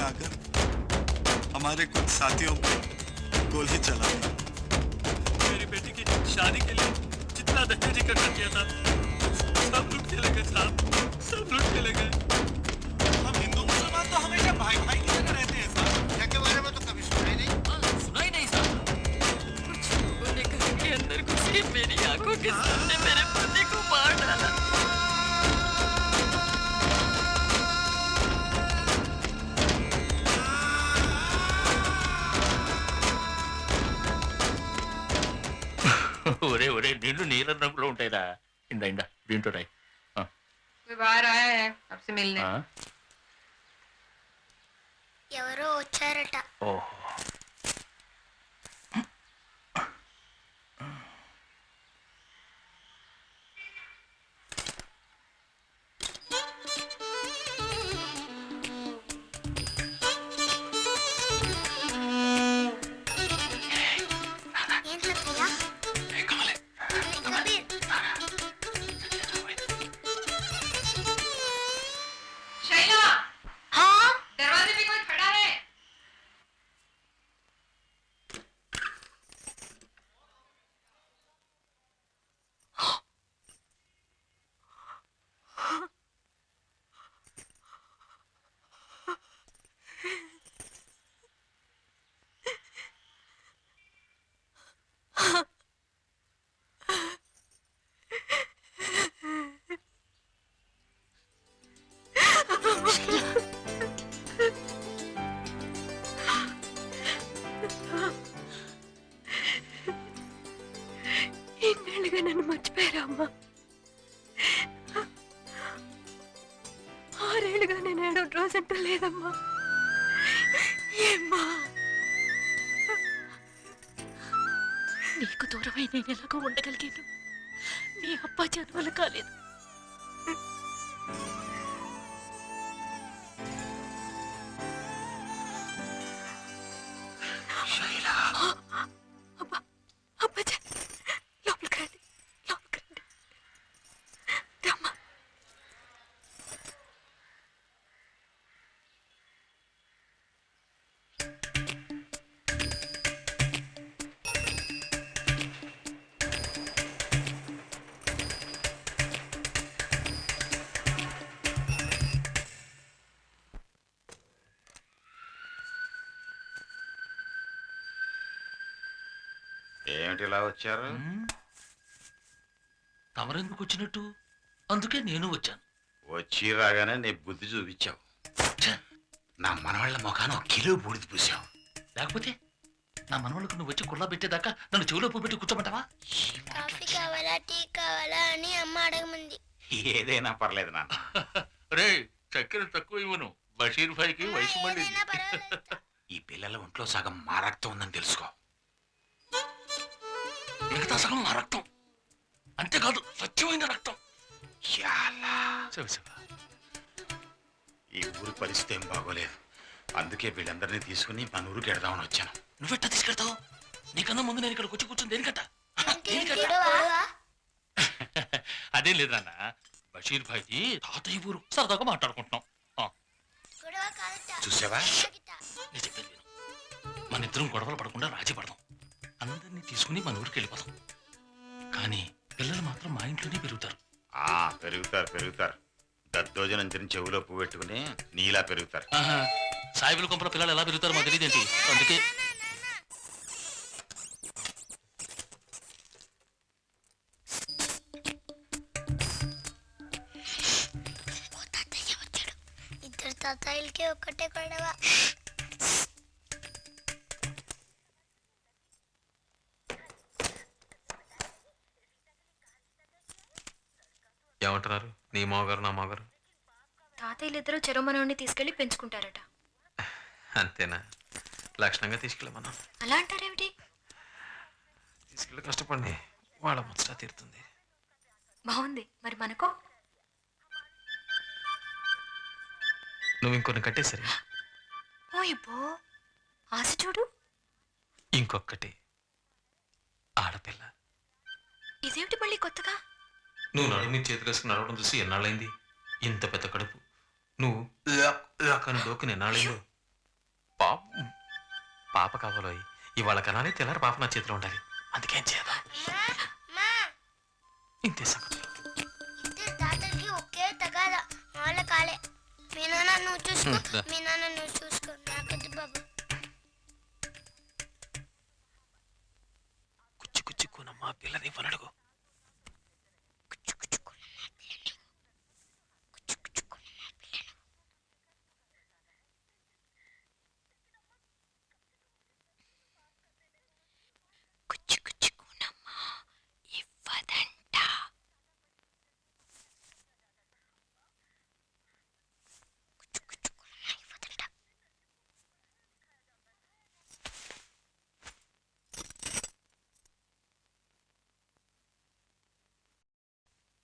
आकर हमारे कुछ साथियों पे गोली चला दी। मेरी बेटी की शादी के लिए जितना दहेज इकट्ठा किया था सब लूट के ले गए साहब, सब लूट के ले गए। हम हिंदू मुसलमान तो हमेशा भाई भाई की तरह रहते हैं साहब। के बारे में तो कभी सुना ही नहीं। सुना ही नहीं साहब। कुछ लोगों ने घर के अंदर घुसे मेरी आंखों के सामने मेरे पति को मार डाला। ఒరే ఒరే నీళ్లు నీళ్ళ రంగులో ఉంటాయిరా. ఇందా ఇందా దీంతో రాయి. कोई बाहर आया है आपसे मिलने। ఎవరో వచ్చారట. ఓహో ఏం సత్య? కబీర్ शैला, हाँ दरवाजे पे कोई खड़ा है। ఇన్నేళ్ళుగా నన్ను మర్చిపోయారా అమ్మా? 6 ఏళ్ళుగా నేను ఏడో రోజంటూ లేదమ్మా. ఏమ్మా నీకు దూరమై నేను ఎలాగో ఉండగలిగాను. మీ అబ్బా జన్మలు కాలేదు. అబ్బా అబ్బా లోపలికి రండి, లోపలికి రండి. రమ్మా. ఏమిటి ఇలా వచ్చారు? తమరెందుకు వచ్చినట్టు? అందుకే నేను వచ్చాను. వచ్చి రాగానే నీ బుద్ధి చూపించావు. ఛ, నా మనవాళ్ళ ముఖాన 1 కిలో బూడిద పూసావు. లేకపోతే నా మనవలకు నువ్వు వచ్చి కుళ్ళ పెట్టేదాకా నన్ను చెవిలో పెట్టి కూర్చోమంటావా? కాఫీ కావాలా టీ కావాలా అని అమ్మ అడగమంది. ఏదైనా పర్లేదు నాన్న. రే చక్కెర తక్కువ ఇవ్వను. బషీర్ భాయ్కి వయసు మళ్ళీ ఏదైనా పర్వాలేదు. ఈ పిల్లల ఒంట్లో సగం మా రక్తం ఉందని తెలుసుకో. మిగతా సగం నా రక్తం. అంతేకాదు స్వచ్ఛమైన రక్తం. యాలా. శివ శివ. ఈ ఊరి పరిస్థితి ఏం బాగోలేదు. అందుకే వీళ్ళందరినీ తీసుకుని మన ఊరికి ఎడదామని వచ్చాను. నువ్వెట్టా తీసుకెళ్తావు? నీకన్నా ముందు నేను ఇక్కడికి వచ్చి కూర్చుని దేనికట్ట? గొడవ? అదేం లేదన్న, బషీర్ భాయ్కి తాతయ్య ఊరు సరదాగా మాట్లాడుకుంటున్నాం. గొడవ కాదట. చూసావా? నేను చెప్పేది విను. మన ఇద్దరం గొడవలు పడకుండా రాజీ పడదాం. అందరినీ తీసుకుని మన ఊరికి వెళ్ళిపోదాం. కానీ పిల్లలు మాత్రం మా ఇంట్లోనే పెరుగుతారు. పెరుగుతారు. దద్దోజనం తిని చెవులో పువ్వు పెట్టుకుని నీలా పెరుగుతారు. సాయిబుల కొంపల పిల్లలు ఎలా పెరుగుతారో మాకు తెలియదేంటి? అందుకే తాతయ్య వచ్చాడు. ఇద్దరు తాతయ్యలకి ఒక్కటే గొడవ. ఏమంటున్నారు నీ మావగారు నా మావగారు? తాతయ్యలిద్దరూ చెరుమనోడిని తీసుకెళ్లి పెంచుకుంటారట. అంతేనా? లక్షణంగా తీసుకెళ్ళమన్నా. అలా అంటారేమిటి? తీసుకెళ్ళి కష్టపడి వాళ్ళ ముచ్చట తీరుతుంది. బాగుంది. మరి మనకో? నువ్వు ఇంకొన్ని కట్టేసరి. ఓయిపో ఆశ చూడు. ఇంకొకటి ఆడపిల్ల. ఇదేమిటి మళ్ళీ కొత్తగా? నువ్వు నడుము నీ చేతి వేసుకుని నడవడం చూసి ఎన్నాళ్ళైంది? ఇంత పెద్ద కడుపు. నువ్వు అని డోకుని ఎన్నాళ్ళైందో? పాప పాప కావాలో ఇవాళ కనాలి తెల్లారి పాప నా చేతిలో ఉండాలి. అందుకేం చేద్దాం. మా ఇంతే సంగతులు. ఇద్దరు తాతలకి ఒకే తగాద వాళ్ళ కాలే. మీ నాన్న నువ్వు చూసుకో, మీ నాన్న నువ్వు